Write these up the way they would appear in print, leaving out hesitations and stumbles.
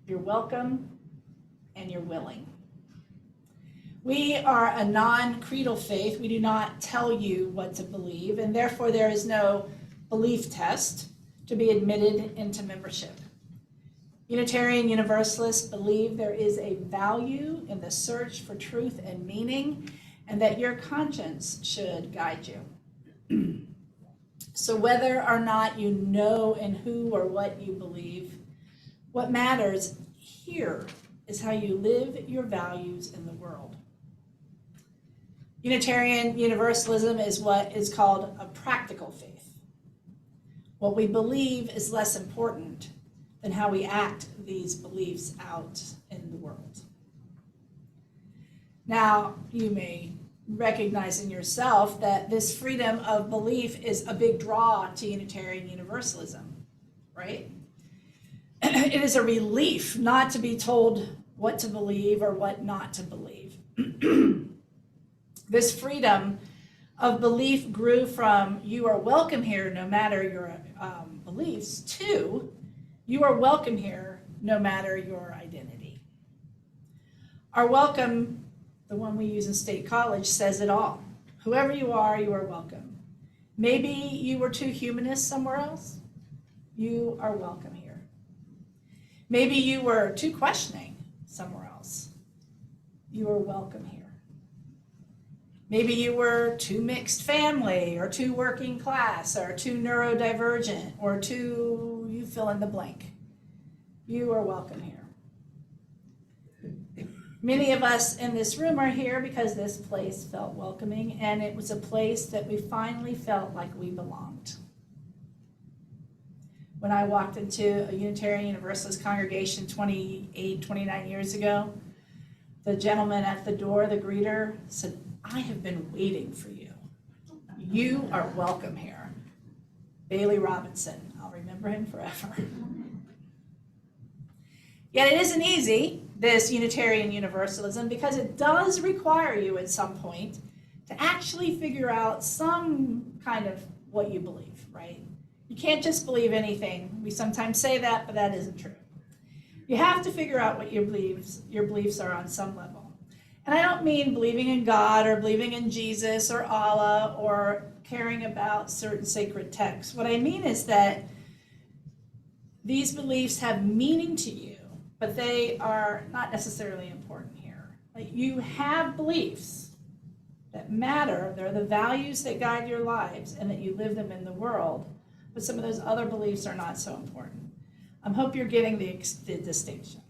you're welcome, and you're willing. We are a non-creedal faith. We do not tell you what to believe, and therefore there is no belief test to be admitted into membership. Unitarian Universalists believe there is a value in the search for truth and meaning, and that your conscience should guide you. So whether or not you know in who or what you believe, what matters here is how you live your values in the world. Unitarian Universalism is what is called a practical faith. What we believe is less important than how we act these beliefs out in the world. Now, you may recognize in yourself that this freedom of belief is a big draw to Unitarian Universalism, right? It is a relief not to be told what to believe or what not to believe. This freedom of belief grew from you are welcome here no matter your beliefs to you are welcome here no matter your identity. Our welcome, the one we use in State College, says it all. Whoever you are welcome. Maybe you were too humanist somewhere else. You are welcome here. Maybe you were too questioning somewhere else. You are welcome here. Maybe you were too mixed family or too working class or too neurodivergent or too, you fill in the blank. You are welcome here. Many of us in this room are here because this place felt welcoming, and it was a place that we finally felt like we belonged. When I walked into a Unitarian Universalist congregation 29 years ago, the gentleman at the door, the greeter, said, I have been waiting for you. You are welcome here. Bailey Robinson, I'll remember him forever. Yet it isn't easy, this Unitarian Universalism, because it does require you at some point to actually figure out some kind of what you believe, right? You can't just believe anything. We sometimes say that, but that isn't true. You have to figure out what your beliefs are on some level. And I don't mean believing in God or believing in Jesus or Allah or caring about certain sacred texts. What I mean is that these beliefs have meaning to you, but they are not necessarily important here. Like, you have beliefs that matter. They're the values that guide your lives and that you live them in the world, but some of those other beliefs are not so important. I hope you're getting the distinction.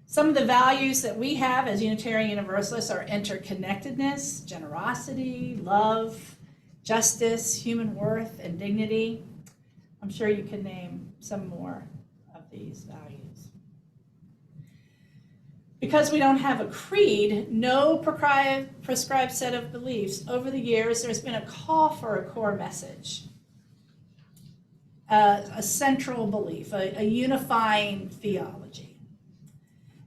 Some of the values that we have as Unitarian Universalists are interconnectedness, generosity, love, justice, human worth, and dignity. I'm sure you can name some more of these values. Because we don't have a creed, no prescribed set of beliefs, over the years there's been a call for a core message, a central belief, a unifying theology.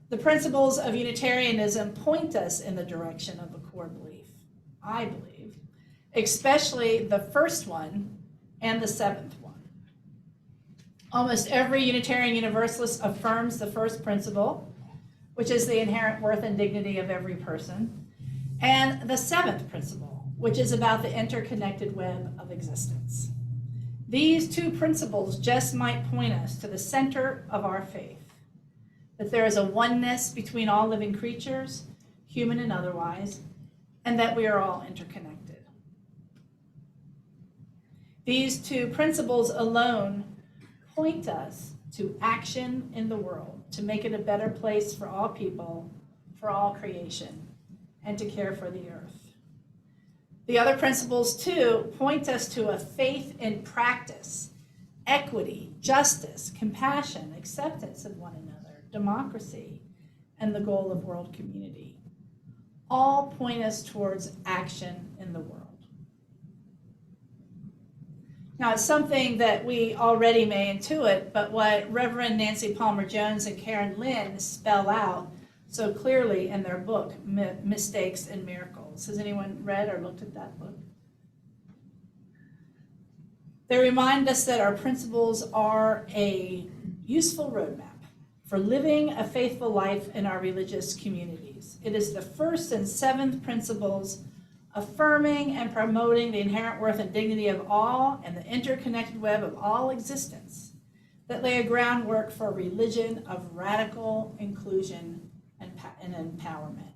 The principles of Unitarianism point us in the direction of a core belief, I believe, especially the first one and the seventh one. Almost every Unitarian Universalist affirms the first principle, which is the inherent worth and dignity of every person, and the seventh principle, which is about the interconnected web of existence. These two principles just might point us to the center of our faith, that there is a oneness between all living creatures, human and otherwise, and that we are all interconnected. These two principles alone point us to action in the world, to make it a better place for all people, for all creation, and to care for the earth. The other principles, too, point us to a faith in practice, equity, justice, compassion, acceptance of one another, democracy, and the goal of world community. All point us towards action in the world. Now, it's something that we already may intuit, but what Reverend Nancy Palmer Jones and Karen Lynn spell out so clearly in their book, Mistakes and Miracles. Has anyone read or looked at that book? They remind us that our principles are a useful roadmap for living a faithful life in our religious communities. It is the first and seventh principles affirming and promoting the inherent worth and dignity of all and the interconnected web of all existence that lay a groundwork for a religion of radical inclusion and empowerment.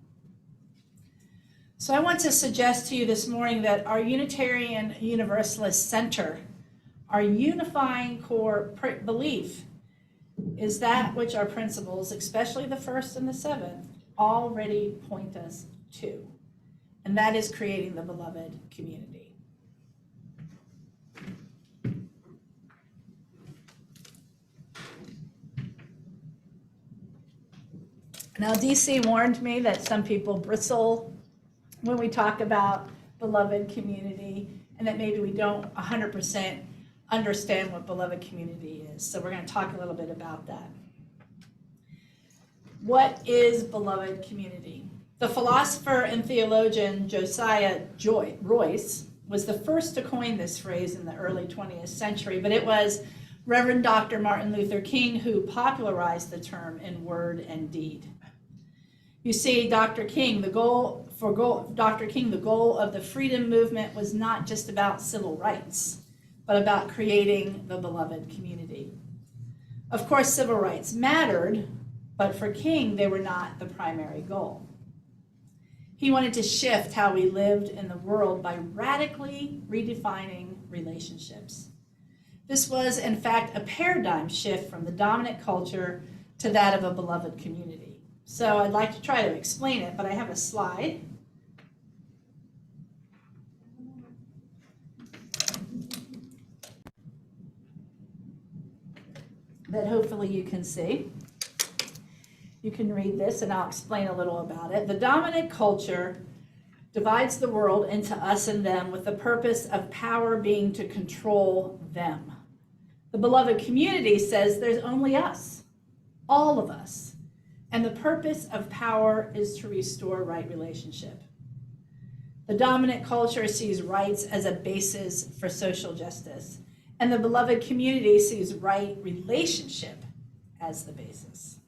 So I want to suggest to you this morning that our Unitarian Universalist Center, our unifying core belief, is that which our principles, especially the first and the seventh, already point us to. And that is creating the beloved community. Now, DC warned me that some people bristle when we talk about beloved community, and that maybe we don't 100% understand what beloved community is. So we're going to talk a little bit about that. What is beloved community? The philosopher and theologian Josiah Royce was the first to coin this phrase in the early 20th century, but it was Reverend Dr. Martin Luther King who popularized the term in word and deed. You see, Dr. King, the goal of the freedom movement was not just about civil rights, but about creating the beloved community. Of course, civil rights mattered, but for King, they were not the primary goal. He wanted to shift how we lived in the world by radically redefining relationships. This was, in fact, a paradigm shift from the dominant culture to that of a beloved community. So I'd like to try to explain it, but I have a slide. That hopefully you can see. You can read this and I'll explain a little about it. The dominant culture divides the world into us and them with the purpose of power being to control them. The beloved community says there's only us, all of us, and the purpose of power is to restore right relationship. The dominant culture sees rights as a basis for social justice, and the beloved community sees right relationship as the basis.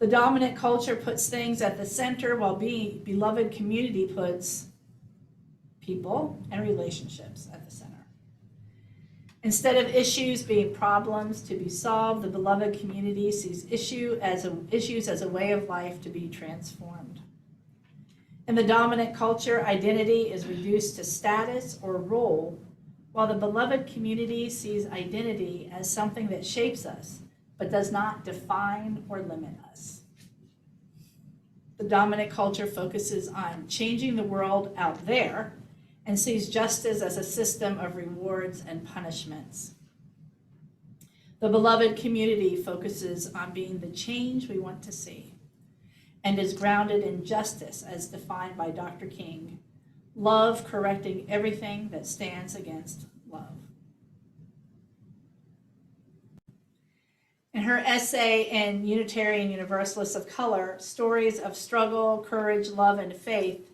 The dominant culture puts things at the center, while beloved community puts people and relationships at the center. Instead of issues being problems to be solved, the beloved community sees issues as a way of life to be transformed. In the dominant culture, identity is reduced to status or role, while the beloved community sees identity as something that shapes us, but does not define or limit us. The dominant culture focuses on changing the world out there and sees justice as a system of rewards and punishments. The beloved community focuses on being the change we want to see and is grounded in justice as defined by Dr. King, love correcting everything that stands against love. In her essay in Unitarian Universalists of Color, Stories of Struggle, Courage, Love, and Faith,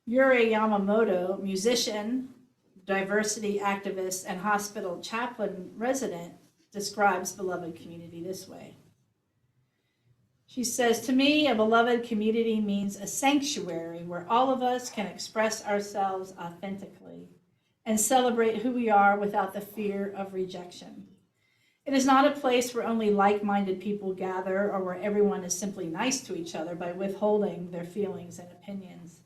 Yuri Yamamoto, musician, diversity activist, and hospital chaplain resident, describes beloved community this way. She says, "To me, a beloved community means a sanctuary where all of us can express ourselves authentically and celebrate who we are without the fear of rejection. It is not a place where only like-minded people gather or where everyone is simply nice to each other by withholding their feelings and opinions.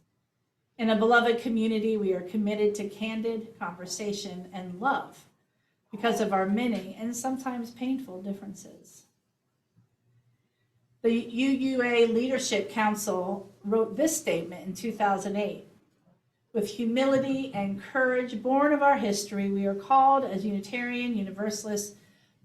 In a beloved community, we are committed to candid conversation and love because of our many and sometimes painful differences." The UUA Leadership Council wrote this statement in 2008. "With humility and courage born of our history, we are called as Unitarian Universalists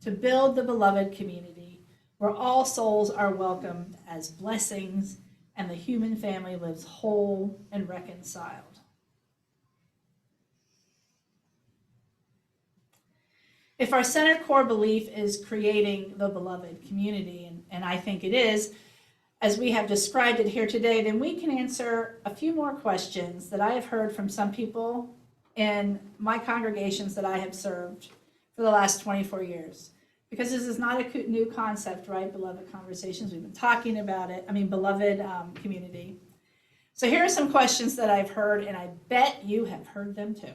to build the beloved community where all souls are welcomed as blessings and the human family lives whole and reconciled." If our center core belief is creating the beloved community, and I think it is, as we have described it here today, then we can answer a few more questions that I have heard from some people in my congregations that I have served for the last 24 years. because this is not a new concept, right? Beloved conversations, we've been talking about it. Beloved community. So here are some questions that I've heard, and I bet you have heard them too.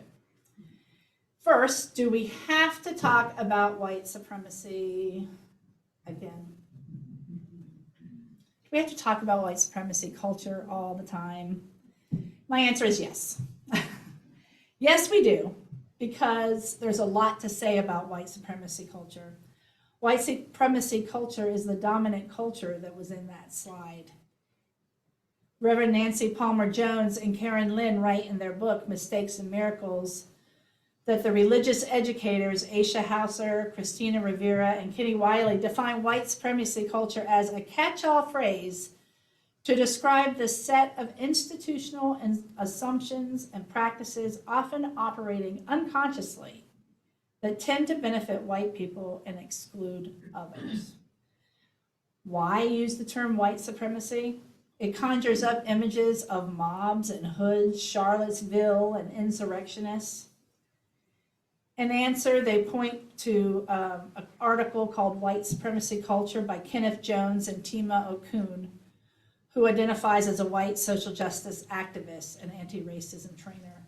First, do we have to talk about white supremacy again? Do we have to talk about white supremacy culture all the time? My answer is yes. Yes, we do, because there's a lot to say about white supremacy culture. White supremacy culture is the dominant culture that was in that slide. Reverend Nancy Palmer Jones and Karen Lynn write in their book, Mistakes and Miracles, that the religious educators Aisha Hauser, Christina Rivera, and Kitty Wiley define white supremacy culture as a catch-all phrase to describe the set of institutional assumptions and practices often operating unconsciously that tend to benefit white people and exclude others. Why use the term white supremacy? It conjures up images of mobs and hoods, Charlottesville, and insurrectionists. In answer, they point to an article called White Supremacy Culture by Kenneth Jones and Tima Okun, who identifies as a white social justice activist and anti-racism trainer.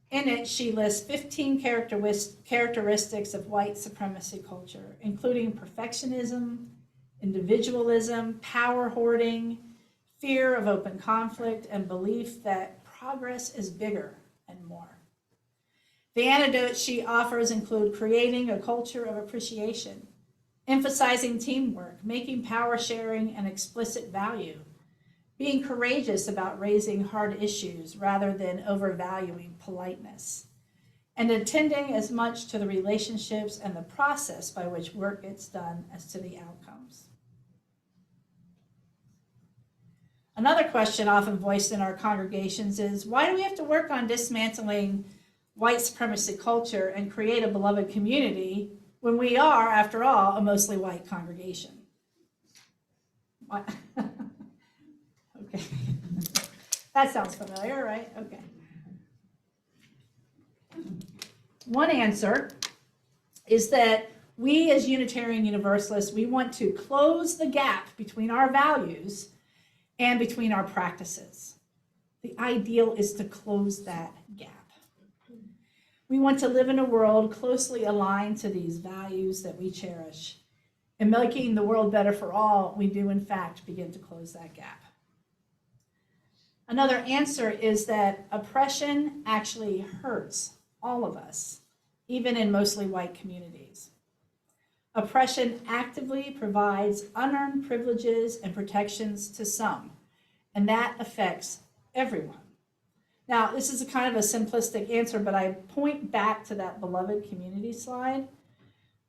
In it, she lists 15 characteristics of white supremacy culture, including perfectionism, individualism, power hoarding, fear of open conflict, and belief that progress is bigger and more. The antidotes she offers include creating a culture of appreciation, emphasizing teamwork, making power sharing an explicit value, being courageous about raising hard issues rather than overvaluing politeness, and attending as much to the relationships and the process by which work gets done as to the outcomes. Another question often voiced in our congregations is, why do we have to work on dismantling white supremacy culture and create a beloved community when we are, after all, a mostly white congregation? Okay. That sounds familiar, right? Okay. One answer is that we as Unitarian Universalists, we want to close the gap between our values and between our practices. The ideal is to close that gap. We want to live in a world closely aligned to these values that we cherish. In making the world better for all, we do in fact begin to close that gap. Another answer is that oppression actually hurts all of us, even in mostly white communities. Oppression actively provides unearned privileges and protections to some, and that affects everyone. Now, this is a kind of a simplistic answer, but I point back to that beloved community slide.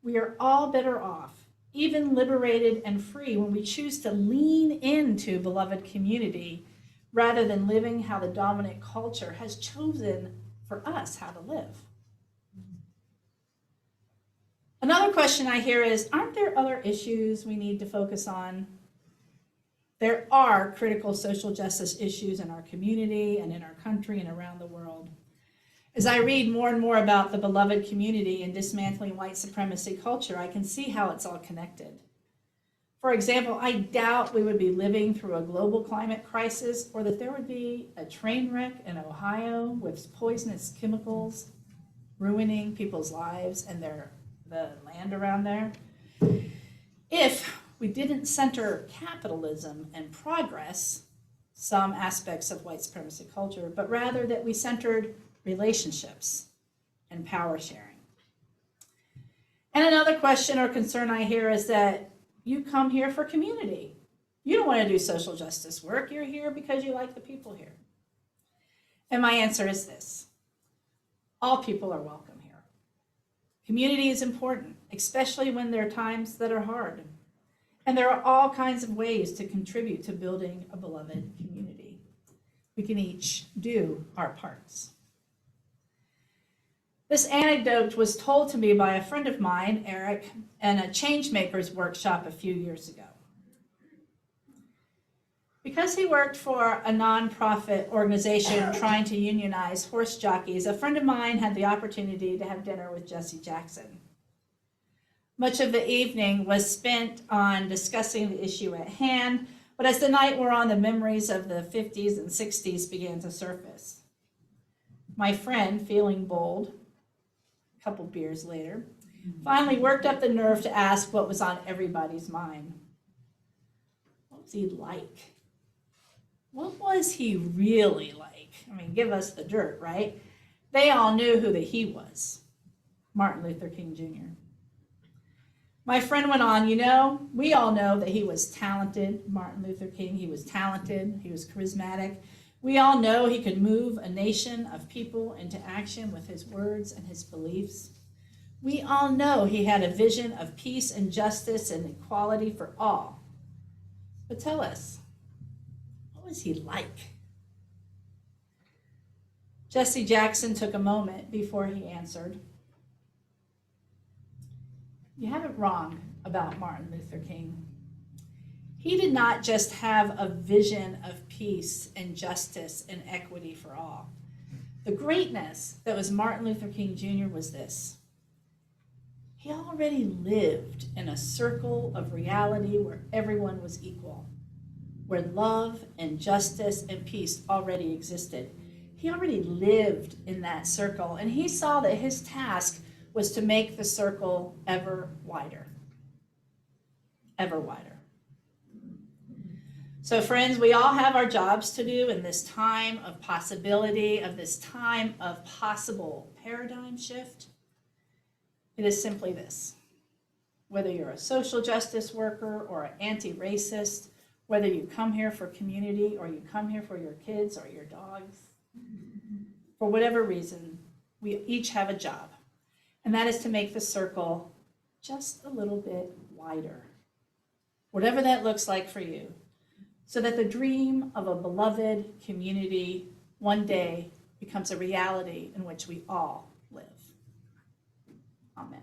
We are all better off, even liberated and free, when we choose to lean into beloved community rather than living how the dominant culture has chosen for us how to live. Another question I hear is, aren't there other issues we need to focus on? There are critical social justice issues in our community and in our country and around the world. As I read more and more about the beloved community and dismantling white supremacy culture, I can see how it's all connected. For example, I doubt we would be living through a global climate crisis or that there would be a train wreck in Ohio with poisonous chemicals ruining people's lives and the land around there if we didn't center capitalism and progress, some aspects of white supremacy culture, but rather that we centered relationships and power sharing. And another question or concern I hear is that you come here for community. You don't want to do social justice work. You're here because you like the people here. And my answer is this: all people are welcome here. Community is important, especially when there are times that are hard. And there are all kinds of ways to contribute to building a beloved community. We can each do our parts. This anecdote was told to me by a friend of mine, Eric, in a Changemakers workshop a few years ago. Because he worked for a nonprofit organization trying to unionize horse jockeys, a friend of mine had the opportunity to have dinner with Jesse Jackson. Much of the evening was spent on discussing the issue at hand, but as the night wore on, the memories of the 50s and 60s began to surface. My friend, feeling bold, a couple beers later, finally worked up the nerve to ask what was on everybody's mind. What was he like? What was he really like? I mean, give us the dirt, right? They all knew who the he was, Martin Luther King Jr. My friend went on, we all know that he was talented, Martin Luther King. He was talented, he was charismatic. We all know he could move a nation of people into action with his words and his beliefs. We all know he had a vision of peace and justice and equality for all. But tell us, what was he like? Jesse Jackson took a moment before he answered. You have it wrong about Martin Luther King. He did not just have a vision of peace and justice and equity for all. The greatness that was Martin Luther King Jr. was this. He already lived in a circle of reality where everyone was equal, where love and justice and peace already existed. He already lived in that circle, and he saw that his task was to make the circle ever wider. Ever wider. So friends, we all have our jobs to do in this time of possibility, of this time of possible paradigm shift. It is simply this. Whether you're a social justice worker or an anti-racist, whether you come here for community or you come here for your kids or your dogs, for whatever reason, we each have a job. And that is to make the circle just a little bit wider. Whatever that looks like for you. So that the dream of a beloved community one day becomes a reality in which we all live. Amen.